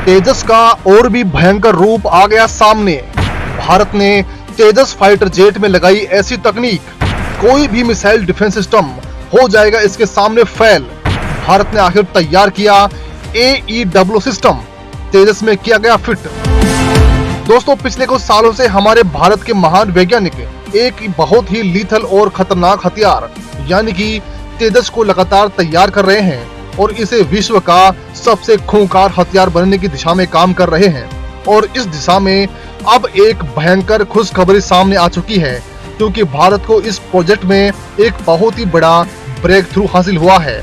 तेजस का और भी भयंकर रूप आ गया सामने। भारत ने तेजस फाइटर जेट में लगाई ऐसी तकनीक, कोई भी मिसाइल डिफेंस सिस्टम हो जाएगा इसके सामने फेल। भारत ने आखिर तैयार किया AEW सिस्टम, तेजस में किया गया फिट। दोस्तों, पिछले कुछ सालों से हमारे भारत के महान वैज्ञानिक एक बहुत ही लीथल और खतरनाक हथियार यानी कि तेजस को लगातार तैयार कर रहे हैं और इसे विश्व का सबसे खूंखार हथियार बनने की दिशा में काम कर रहे हैं। और इस दिशा में अब एक भयंकर खुशखबरी सामने आ चुकी है, क्योंकि भारत को इस प्रोजेक्ट में एक बहुत ही बड़ा ब्रेक थ्रू हासिल हुआ है।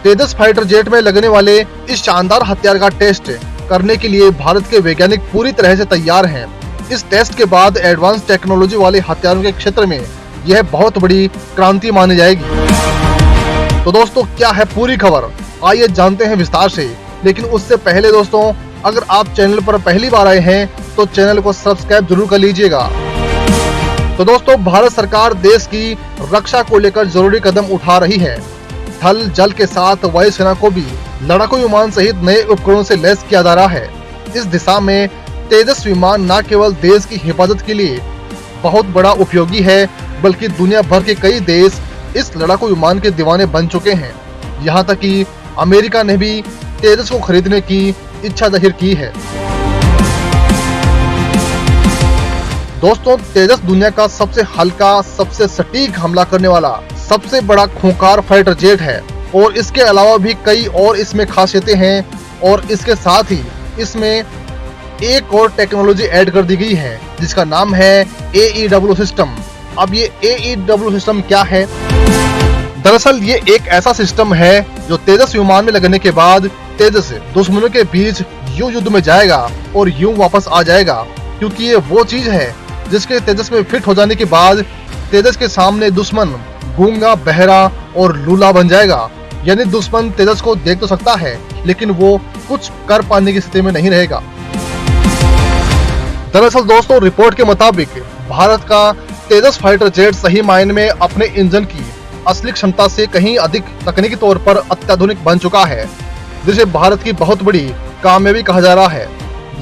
तेजस फाइटर जेट में लगने वाले इस शानदार हथियार का टेस्ट करने के लिए भारत के वैज्ञानिक पूरी तरह से तैयार हैं। इस टेस्ट के बाद एडवांस टेक्नोलॉजी वाले हथियारों के क्षेत्र में यह बहुत बड़ी क्रांति मानी जाएगी। तो दोस्तों, क्या है पूरी खबर, आइए जानते हैं विस्तार से। लेकिन उससे पहले दोस्तों, अगर आप चैनल पर पहली बार आए हैं तो चैनल को सब्सक्राइब जरूर कर लीजिएगा। तो दोस्तों, भारत सरकार देश की रक्षा को लेकर जरूरी कदम उठा रही है। थल जल के साथ वायुसेना को भी लड़ाकू विमान सहित नए उपकरणों से लैस किया जा रहा है। इस दिशा में तेजस विमान न केवल देश की हिफाजत के लिए बहुत बड़ा उपयोगी है, बल्कि दुनिया भर के कई देश इस लड़ाकू विमान के दीवाने बन चुके हैं। यहाँ तक कि अमेरिका ने भी तेजस को खरीदने की इच्छा जाहिर की है। दोस्तों, तेजस दुनिया का सबसे हल्का, सबसे सटीक हमला करने वाला, सबसे बड़ा खूंखार फाइटर जेट है और इसके अलावा भी कई और इसमें खासियतें हैं। और इसके साथ ही इसमें एक और टेक्नोलॉजी ऐड कर दी गई है जिसका नाम है AEW सिस्टम। अब ये AEW सिस्टम क्या है? दरअसल ये एक ऐसा सिस्टम है जो तेजस विमान में लगने के बाद तेजस दुश्मनों के बीच यूं युद्ध में जाएगा और यूं वापस आ जाएगा, क्योंकि ये वो चीज है जिसके तेजस में फिट हो जाने के बाद तेजस के सामने दुश्मन गूंगा, बहरा और लूला बन जाएगा। यानी दुश्मन तेजस को देख तो सकता है लेकिन वो कुछ कर पाने की स्थिति में नहीं रहेगा। दरअसल दोस्तों, रिपोर्ट के मुताबिक भारत का तेजस फाइटर जेट सही मायने में अपने इंजन की असली क्षमता से कहीं अधिक तकनीकी तौर पर अत्याधुनिक बन चुका है, जिसे भारत की बहुत बड़ी कामयाबी कहा जा रहा है।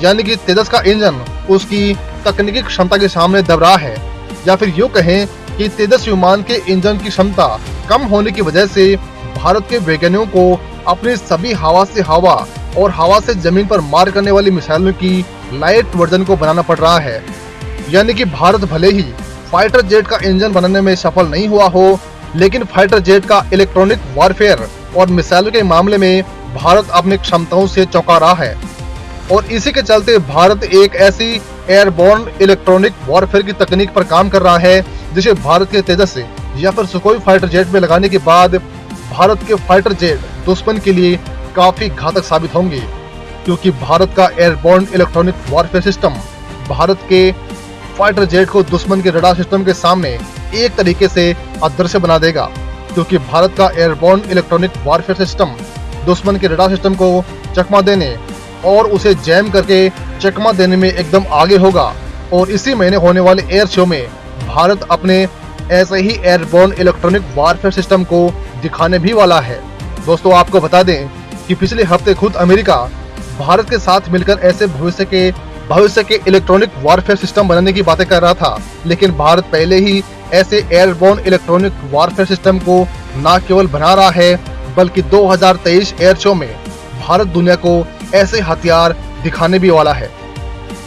यानी कि तेजस का इंजन उसकी तकनीकी क्षमता के सामने दब रहा है, या फिर यूं कहें कि तेजस विमान के इंजन की क्षमता कम होने की वजह से भारत के वैज्ञानिकों को अपनी सभी हवा से हवा और हवा से जमीन पर मार करने वाली मिसाइलों की लाइट वर्जन को बनाना पड़ रहा है। यानी कि भारत भले ही फाइटर जेट का इंजन बनाने में सफल नहीं हुआ हो, लेकिन फाइटर जेट का इलेक्ट्रॉनिक वॉरफेयर और मिसाइलों के मामले में भारत अपनी क्षमताओं से चौंका रहा है। और इसी के चलते भारत एक ऐसी एयरबोर्न इलेक्ट्रॉनिक वॉरफेयर की तकनीक पर काम कर रहा है जिसे भारत के तेजस या फिर सुखोई फाइटर जेट में लगाने के बाद भारत के फाइटर जेट दुश्मन के लिए काफी घातक साबित होंगे, क्योंकि भारत का airborne electronic warfare system Bharat के फाइटर जेट को दुश्मन के रडार सिस्टम के सामने एक तरीके से अदृश्य बना देगा। क्योंकि भारत का एयरबोर्न इलेक्ट्रॉनिक वॉरफेयर सिस्टम दुश्मन के रडार सिस्टम को चकमा देने और उसे जैम करके चकमा देने में एकदम आगे होगा। और इसी महीने होने वाले एयर शो में भारत अपने ऐसे ही एयरबोर्न इलेक्ट्रॉनिक वॉरफेयर सिस्टम को दिखाने भी वाला है। दोस्तों, आपको बता दें कि पिछले हफ्ते खुद अमेरिका भारत के साथ मिलकर ऐसे भविष्य के इलेक्ट्रॉनिक वॉरफेयर सिस्टम बनाने की बातें कर रहा था, लेकिन भारत पहले ही ऐसे एयरबोर्न इलेक्ट्रॉनिक वॉरफेयर सिस्टम को न केवल बना रहा है, बल्कि 2023 एयर शो में भारत दुनिया को ऐसे हथियार दिखाने भी वाला है।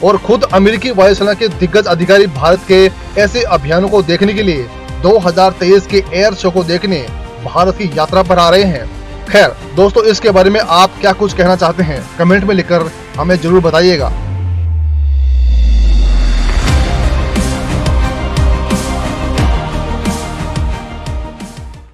और खुद अमेरिकी वायुसेना के दिग्गज अधिकारी भारत के ऐसे अभियानों को देखने के लिए 2023 के एयर शो को देखने भारत की यात्रा पर आ रहे हैं। खैर दोस्तों, इसके बारे में आप क्या कुछ कहना चाहते हैं, कमेंट में लिखकर हमें जरूर बताइएगा।